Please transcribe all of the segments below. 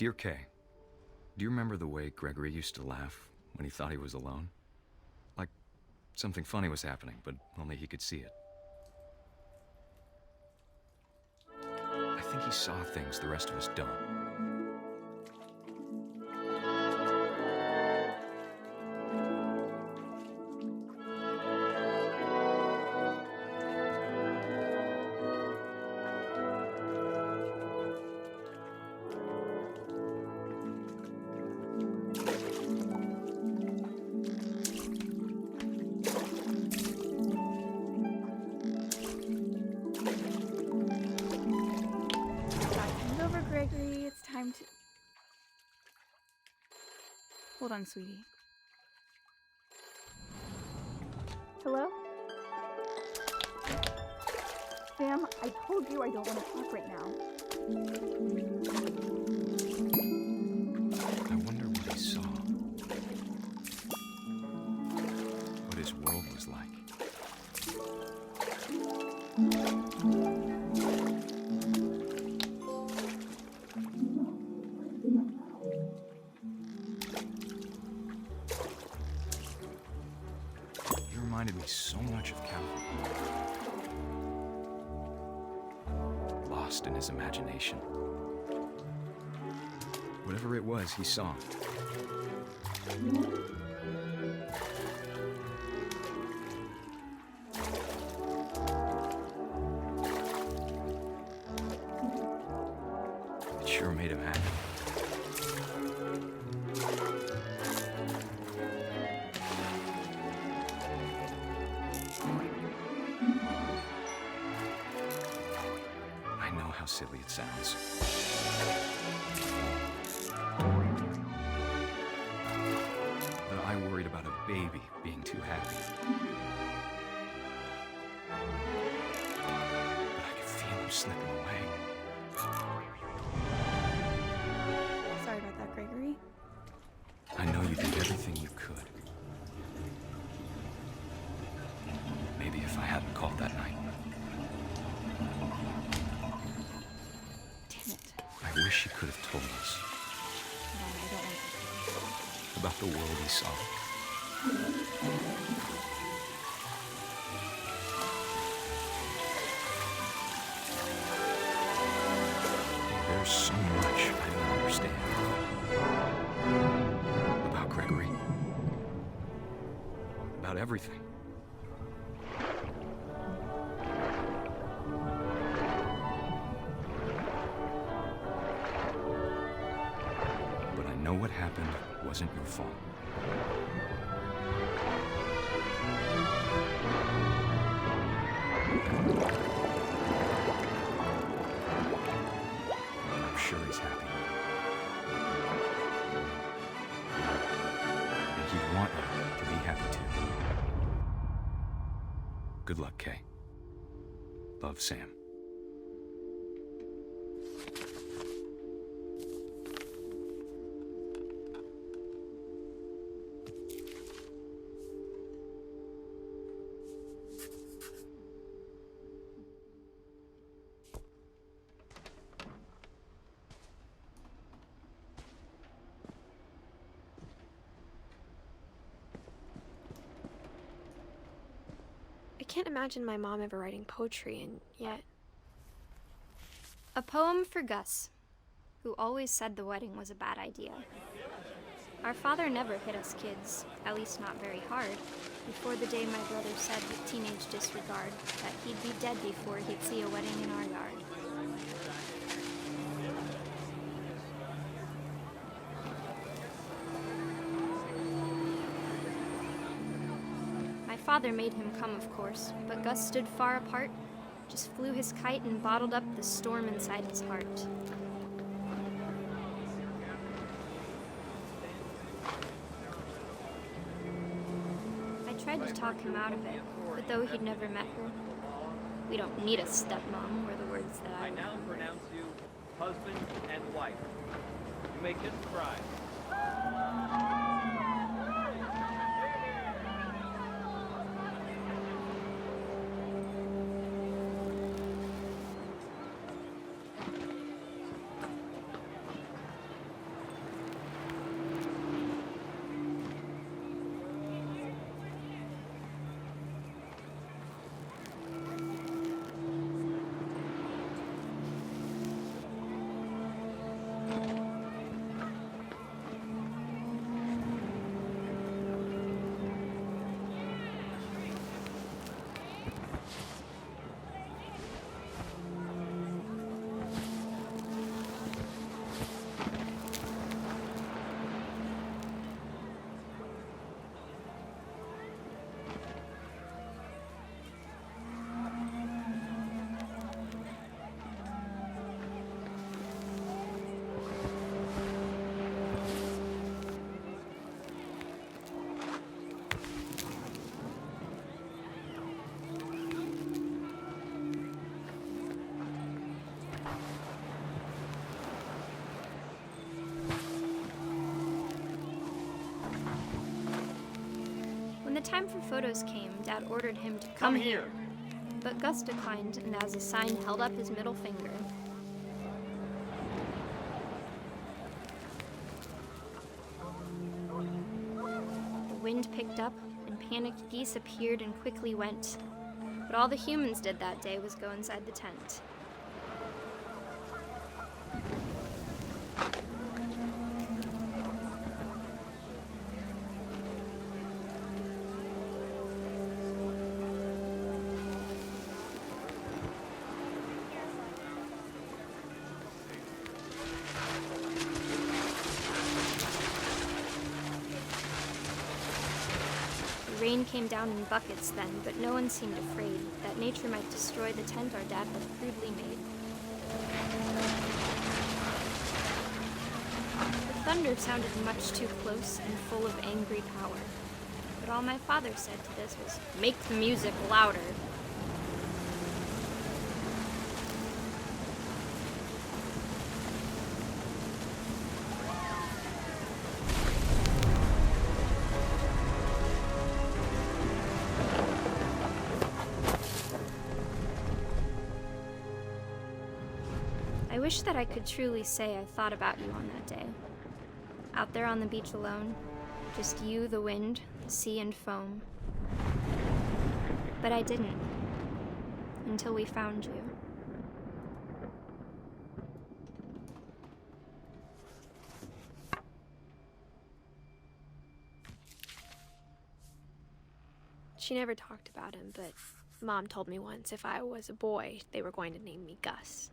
Dear Kay, do you remember the way Gregory used to laugh when he thought he was alone? Like something funny was happening, but only he could see it. I think he saw things the rest of us don't. Gregory, it's time to... Hold on, sweetie. Hello? Sam, I told you I don't want to talk right now. I wonder what he saw. What his world was like. Reminded me so much of Calvin. Lost in his imagination. Whatever it was, he saw. It sure made him happy. How silly it sounds. That I worried about a baby being too happy. But I could feel him slipping away. Sorry about that, Gregory. I know you did everything you could. Maybe if I hadn't called that night. I wish he could have told us. No, I don't want to. About the world he saw. There's so much I don't understand. About Gregory. About everything. Know what happened wasn't your fault. I'm sure he's happy. And he'd want you to be happy too. Good luck, Kay. Love, Sam. I can't imagine my mom ever writing poetry, and yet... A poem for Gus, who always said the wedding was a bad idea. Our father never hit us kids, at least not very hard, before the day my brother said with teenage disregard that he'd be dead before he'd see a wedding in our yard. My father made him come, of course, but Gus stood far apart, just flew his kite and bottled up the storm inside his heart. I tried to talk him out of it, but though he'd never met her, "We don't need a stepmom," were the words that I now pronounce you husband and wife. You may kiss the bride. When the time for photos came, Dad ordered him to come here. But Gus declined, and as a sign held up his middle finger. The wind picked up, and panicked geese appeared and quickly went. But all the humans did that day was go inside the tent. The rain came down in buckets then, but no one seemed afraid that nature might destroy the tent our dad had crudely made. The thunder sounded much too close and full of angry power. But all my father said to this was, "Make the music louder." I wish that I could truly say I thought about you on that day. Out there on the beach alone, just you, the wind, the sea, and foam. But I didn't, until we found you. She never talked about him, but Mom told me once if I was a boy, they were going to name me Gus.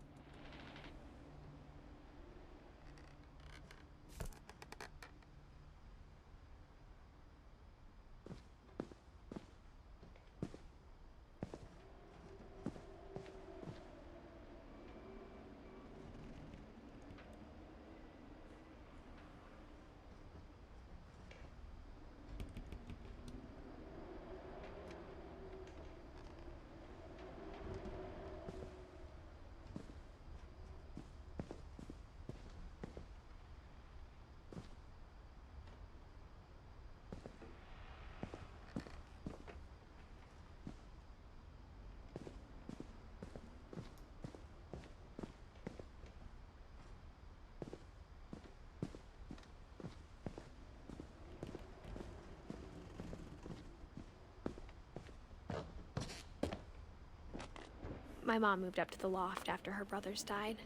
My mom moved up to the loft after her brothers died.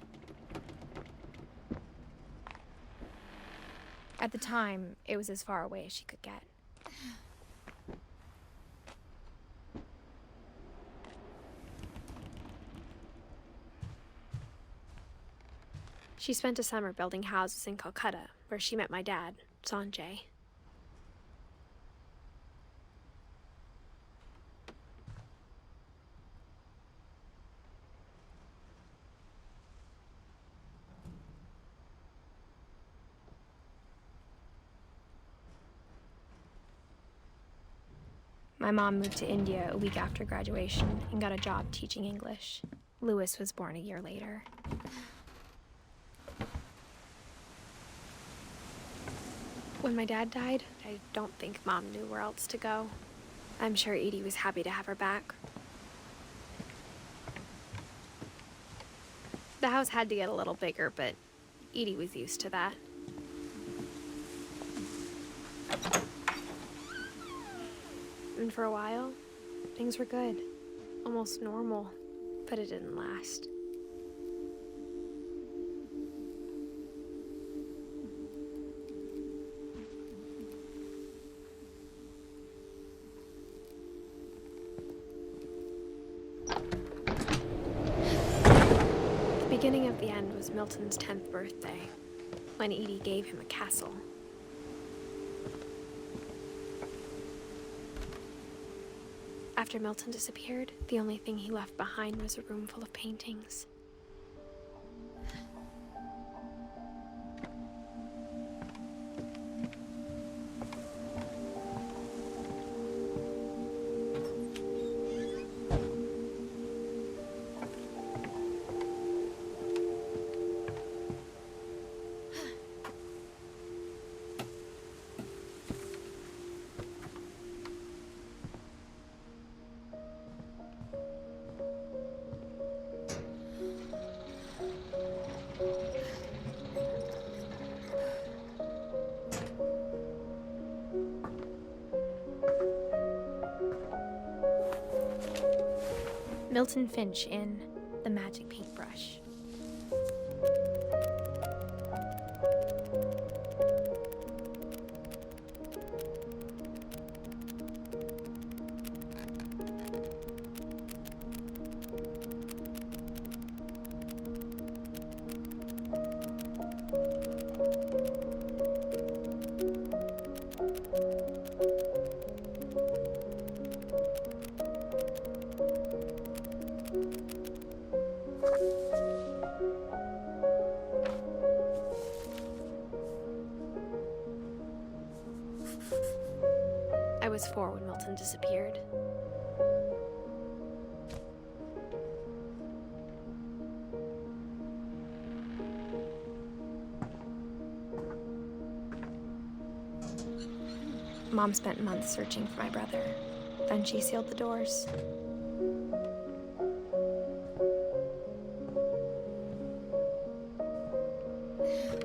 At the time, it was as far away as she could get. She spent a summer building houses in Calcutta, where she met my dad, Sanjay. My mom moved to India a week after graduation and got a job teaching English. Louis was born a year later. When my dad died, I don't think Mom knew where else to go. I'm sure Edie was happy to have her back. The house had to get a little bigger, but Edie was used to that. And for a while, things were good. Almost normal, but it didn't last. The beginning of the end was Milton's 10th birthday, when Edie gave him a castle. After Milton disappeared, the only thing he left behind was a room full of paintings. Milton Finch in The Magic Paintbrush. I was 4 when Milton disappeared. Mom spent months searching for my brother. Then she sealed the doors.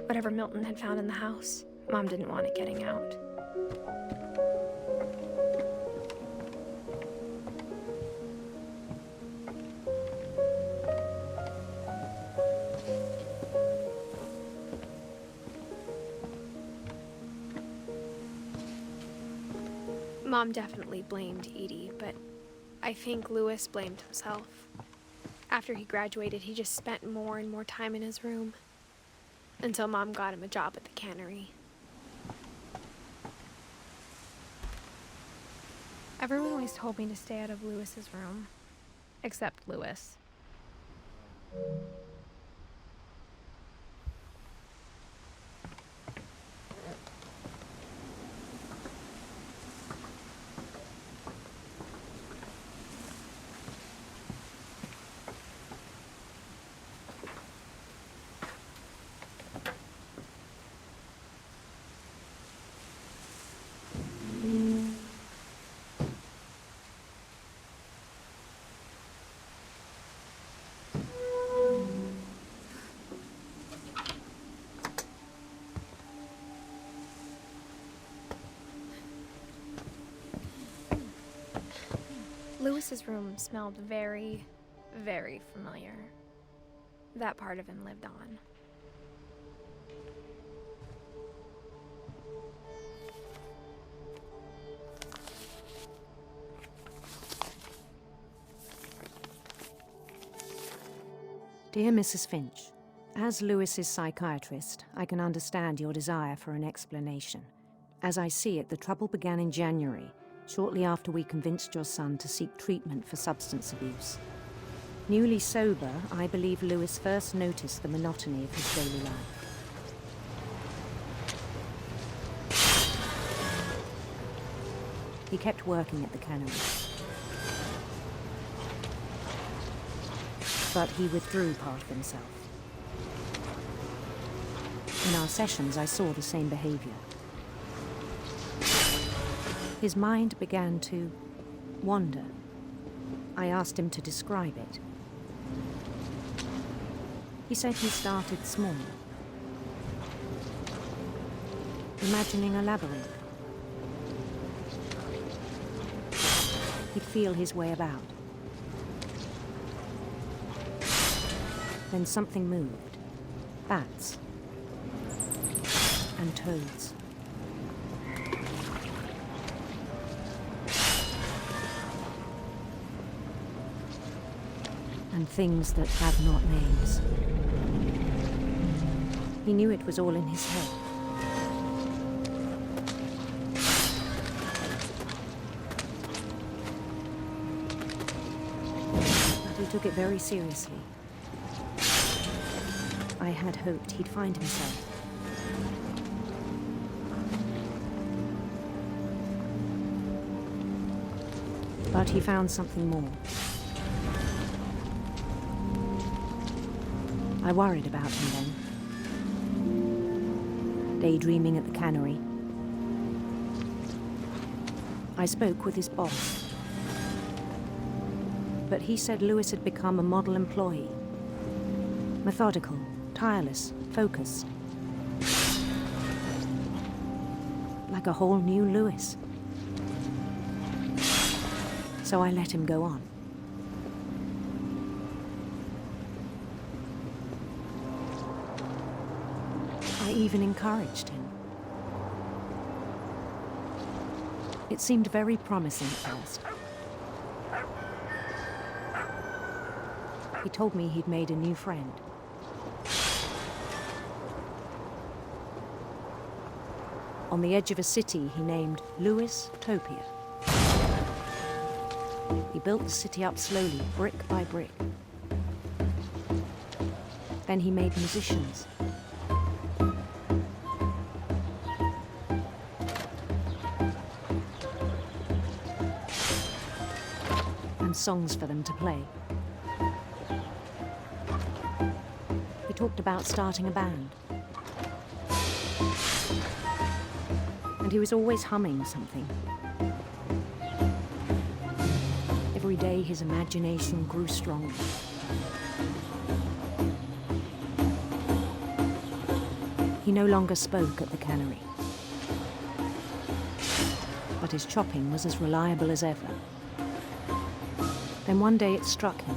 Whatever Milton had found in the house, Mom didn't want it getting out. Mom definitely blamed Edie, but I think Lewis blamed himself. After he graduated, he just spent more and more time in his room, until Mom got him a job at the cannery. Everyone always told me to stay out of Lewis's room, except Lewis. Lewis's room smelled very, very familiar. That part of him lived on. Dear Mrs. Finch, as Lewis's psychiatrist, I can understand your desire for an explanation. As I see it, the trouble began in January, shortly after we convinced your son to seek treatment for substance abuse. Newly sober, I believe Lewis first noticed the monotony of his daily life. He kept working at the cannery. But he withdrew part of himself. In our sessions, I saw the same behavior. His mind began to wander. I asked him to describe it. He said he started small, imagining a labyrinth. He'd feel his way about. Then something moved. Bats. And toads. And things that have not names. He knew it was all in his head. But he took it very seriously. I had hoped he'd find himself. But he found something more. I worried about him then. Daydreaming at the cannery. I spoke with his boss. But he said Lewis had become a model employee. Methodical, tireless, focused. Like a whole new Lewis. So I let him go on. I even encouraged him. It seemed very promising at first. He told me he'd made a new friend. On the edge of a city he named Lewis Topia. He built the city up slowly, brick by brick. Then he made musicians. And songs for them to play. He talked about starting a band. And he was always humming something. Every day his imagination grew stronger. He no longer spoke at the cannery. But his chopping was as reliable as ever. Then one day it struck him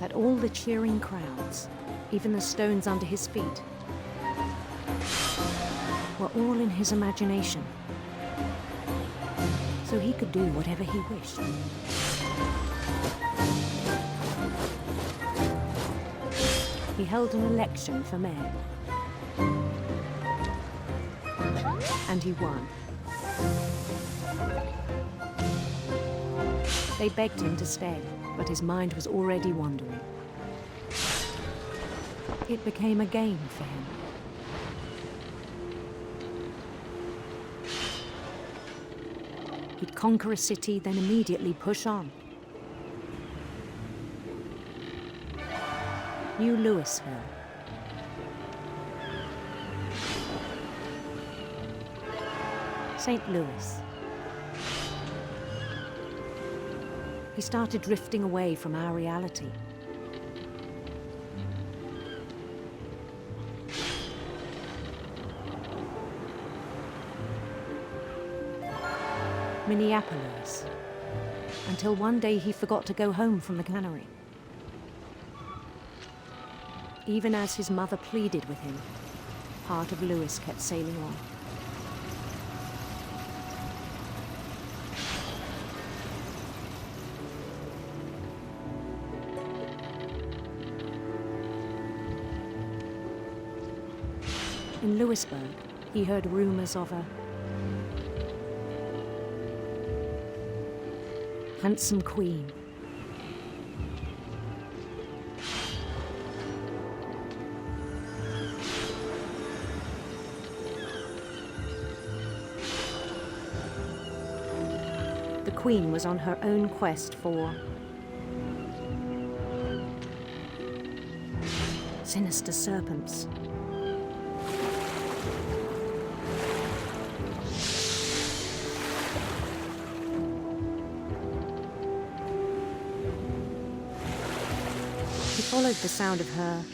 that all the cheering crowds, even the stones under his feet, were all in his imagination. So he could do whatever he wished. He held an election for mayor. And he won. They begged him to stay, but his mind was already wandering. It became a game for him. He'd conquer a city, then immediately push on. New Louisville. St. Louis. He started drifting away from our reality. Minneapolis, until one day he forgot to go home from the cannery. Even as his mother pleaded with him, part of Louis kept sailing on. In Louisburg, he heard rumors of a handsome queen. The queen was on her own quest for sinister serpents. He followed the sound of her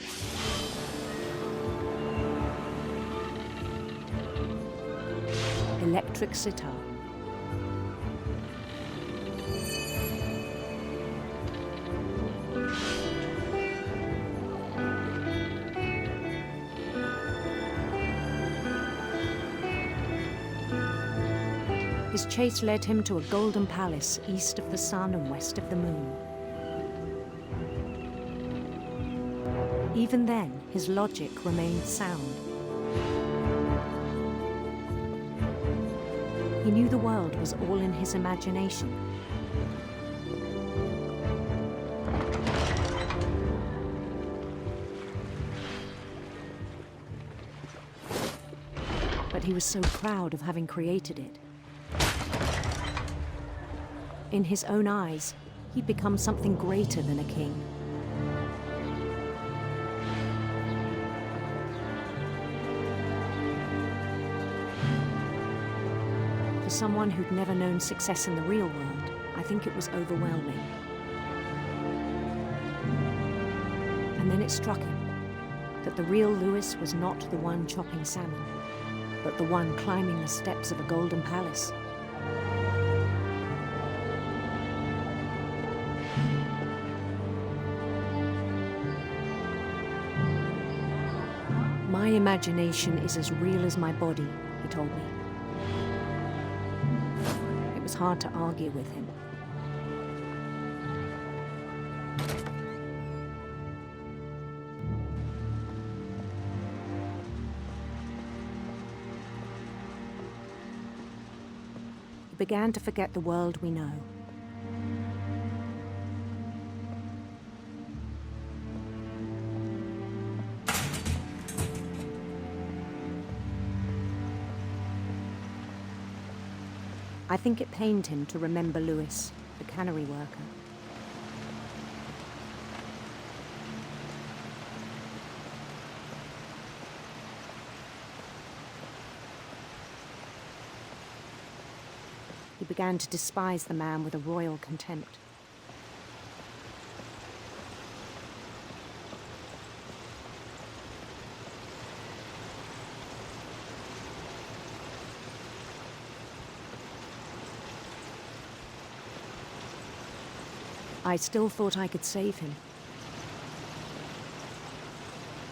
electric sitar. His chase led him to a golden palace east of the sun and west of the moon. Even then, his logic remained sound. He knew the world was all in his imagination. But he was so proud of having created it. In his own eyes, he'd become something greater than a king. For someone who'd never known success in the real world, I think it was overwhelming. And then it struck him that the real Louis was not the one chopping salmon, but the one climbing the steps of a golden palace. imagination is as real as my body, he told me. It was hard to argue with him. He began to forget the world we know. I think it pained him to remember Lewis, the cannery worker. He began to despise the man with a royal contempt. I still thought I could save him.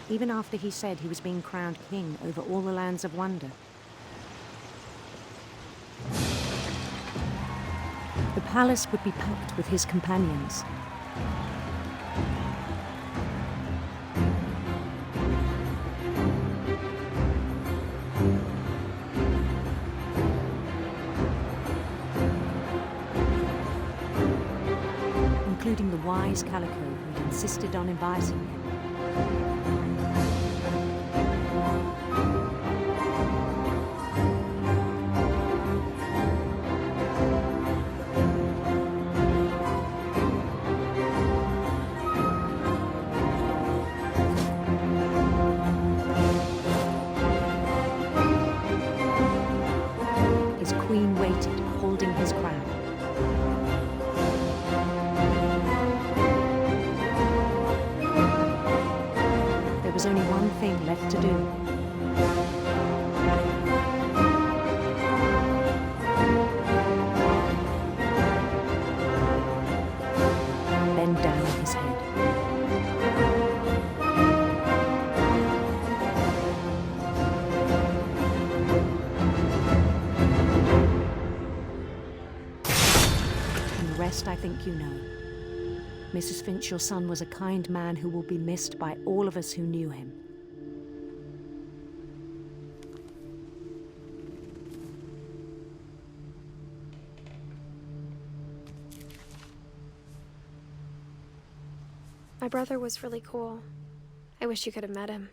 Even after he said he was being crowned king over all the lands of wonder. The palace would be packed with his companions. Including the wise Calico who'd insisted on inviting him. His queen waited, holding his crown. There was only one thing left to do. Bend down his head. And the rest I think you know. Mrs. Finch, your son was a kind man who will be missed by all of us who knew him. My brother was really cool. I wish you could have met him.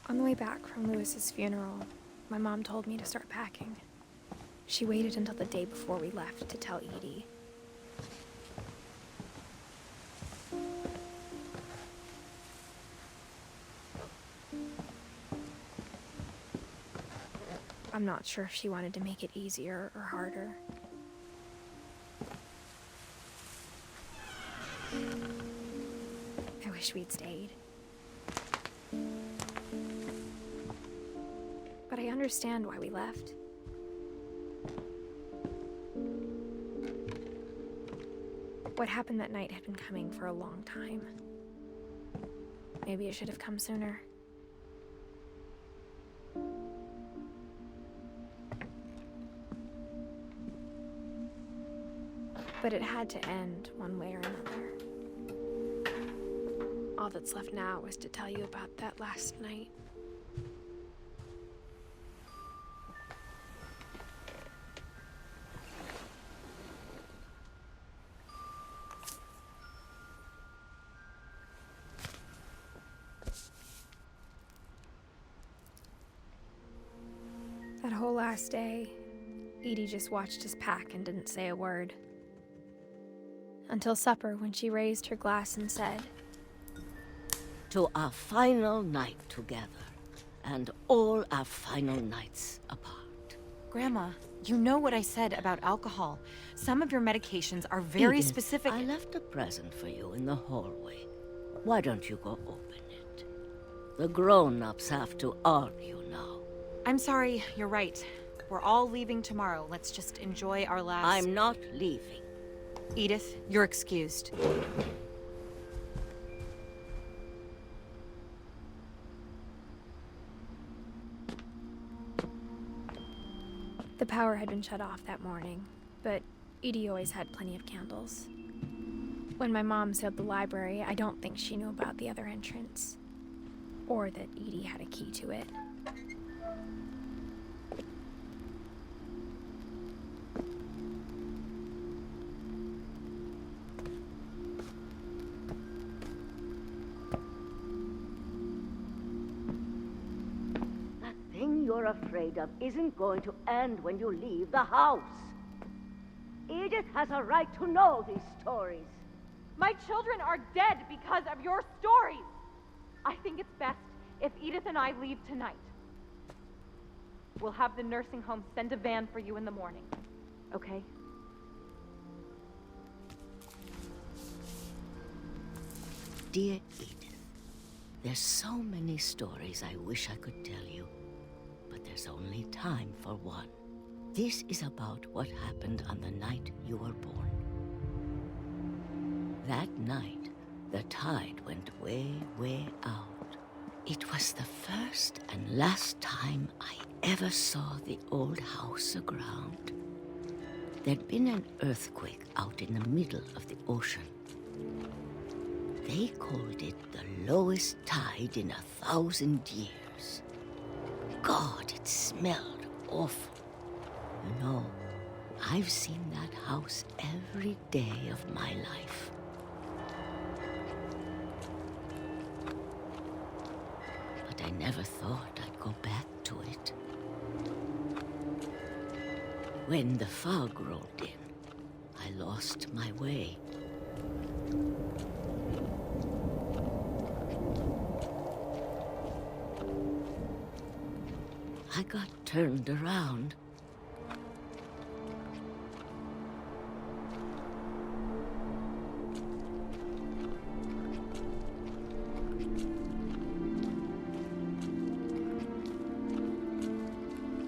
On the way back from Lewis's funeral, my mom told me to start packing. She waited until the day before we left to tell Edie. I'm not sure if she wanted to make it easier or harder. I wish we'd stayed. But I understand why we left. What happened that night had been coming for a long time. Maybe it should have come sooner. But it had to end one way or another. All that's left now is to tell you about that last night. That whole last day, Edie just watched us pack and didn't say a word. Until supper, when she raised her glass and said, "To our final night together, and all our final nights apart." Grandma, You know what I said about alcohol. Some of your medications are very Edith, specific. I left a present for you in the hallway. Why don't you go open it? The grown-ups have to argue now. I'm sorry, you're right. We're all leaving tomorrow. Let's just enjoy our last... I'm not leaving. Edith, you're excused. The power had been shut off that morning, but Edie always had plenty of candles. When my mom sealed the library, I don't think she knew about the other entrance, or that Edie had a key to it. That thing you're afraid of isn't going to end when you leave the house. Edith has a right to know these stories. My children are dead because of your stories. I think it's best if Edith and I leave tonight. We'll have the nursing home send a van for you in the morning, okay? Dear Edith, there's so many stories I wish I could tell you, but there's only time for one. This is about what happened on the night you were born. That night, the tide went way, way out. It was the first and last time I ever saw the old house aground. There'd been an earthquake out in the middle of the ocean. They called it the lowest tide in 1,000 years. God, it smelled awful. You know, I've seen that house every day of my life. But I never thought I'd go back to it. When the fog rolled in, I lost my way. I got turned around.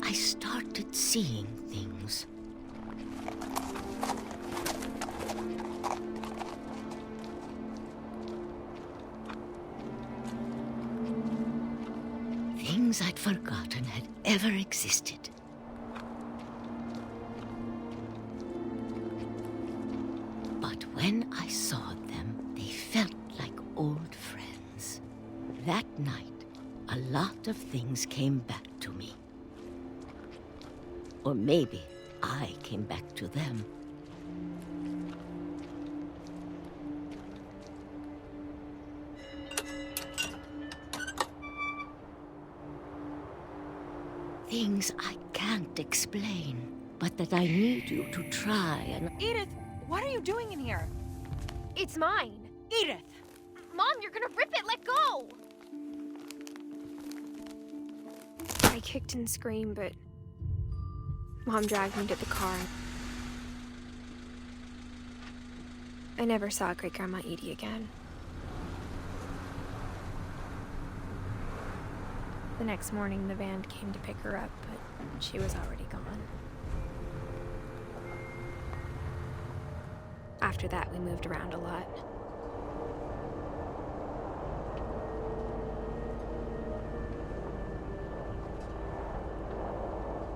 I started seeing things. Things I'd forgotten had ever existed. But when I saw them, they felt like old friends. That night, a lot of things came back to me. Or maybe I came back to them. Things I can't explain, but that I need you to try and... Edith, what are you doing in here? It's mine. Edith! Mom, you're gonna rip it! Let go! I kicked and screamed, but Mom dragged me to the car. I never saw Great-Grandma Edie again. The next morning, the van came to pick her up, but she was already gone. After that, we moved around a lot.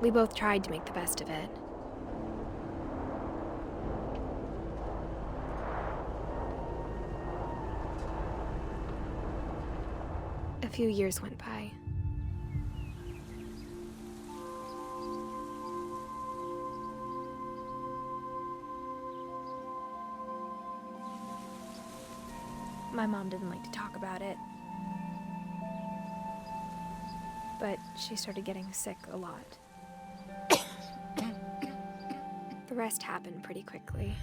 We both tried to make the best of it. A few years went by. My mom didn't like to talk about it, but she started getting sick a lot. The rest happened pretty quickly.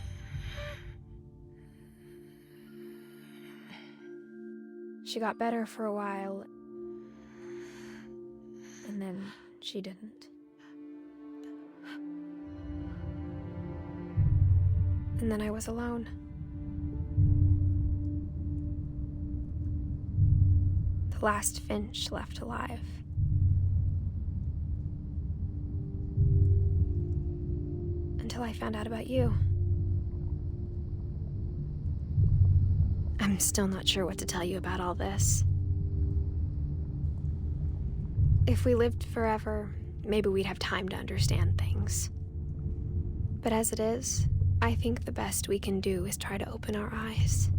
She got better for a while, and then she didn't. And then I was alone. The last Finch left alive. Until I found out about you. I'm still not sure what to tell you about all this. If we lived forever, maybe we'd have time to understand things. But as it is, I think the best we can do is try to open our eyes.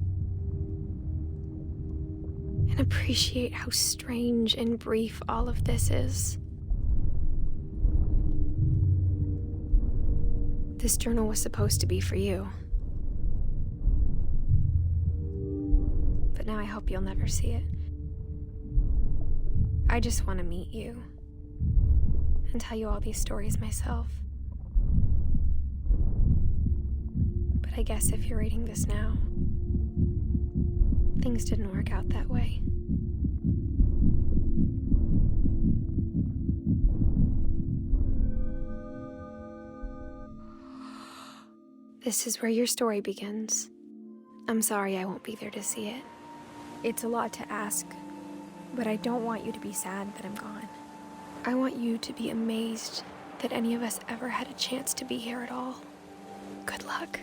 And appreciate how strange and brief all of this is. This journal was supposed to be for you. But now I hope you'll never see it. I just want to meet you and tell you all these stories myself. But I guess if you're reading this now, things didn't work out that way. This is where your story begins. I'm sorry I won't be there to see it. It's a lot to ask, but I don't want you to be sad that I'm gone. I want you to be amazed that any of us ever had a chance to be here at all. Good luck.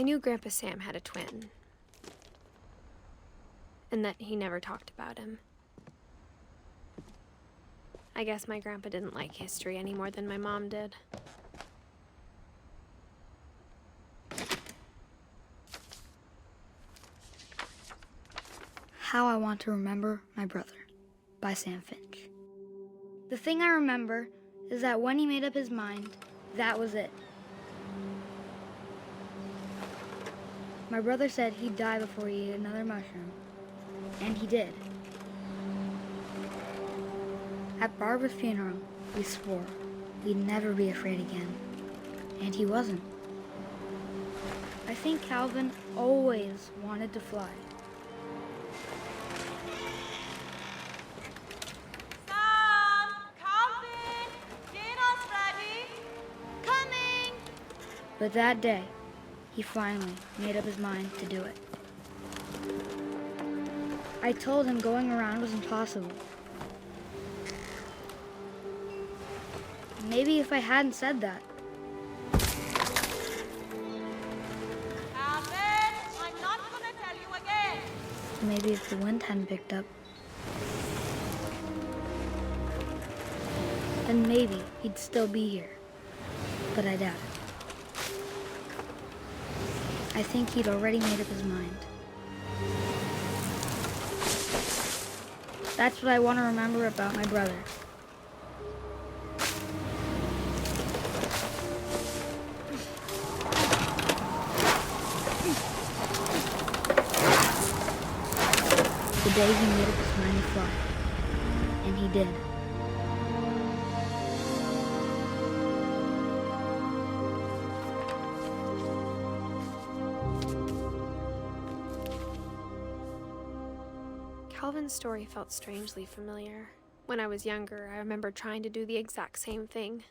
I knew Grandpa Sam had a twin, and that he never talked about him. I guess my grandpa didn't like history any more than my mom did. How I Want to Remember My Brother by Sam Finch. The thing I remember is that when he made up his mind, that was it. My brother said he'd die before he ate another mushroom, and he did. At Barbara's funeral, we swore we'd never be afraid again, and he wasn't. I think Calvin always wanted to fly. But that day, he finally made up his mind to do it. I told him going around was impossible. Maybe if I hadn't said that. Calvin, I'm not gonna tell you again. Maybe if the wind hadn't picked up. Then maybe he'd still be here. But I doubt it. I think he'd already made up his mind. That's what I want to remember about my brother. The day he made up his mind to fly. And he did. Calvin's story felt strangely familiar. When I was younger, I remember trying to do the exact same thing.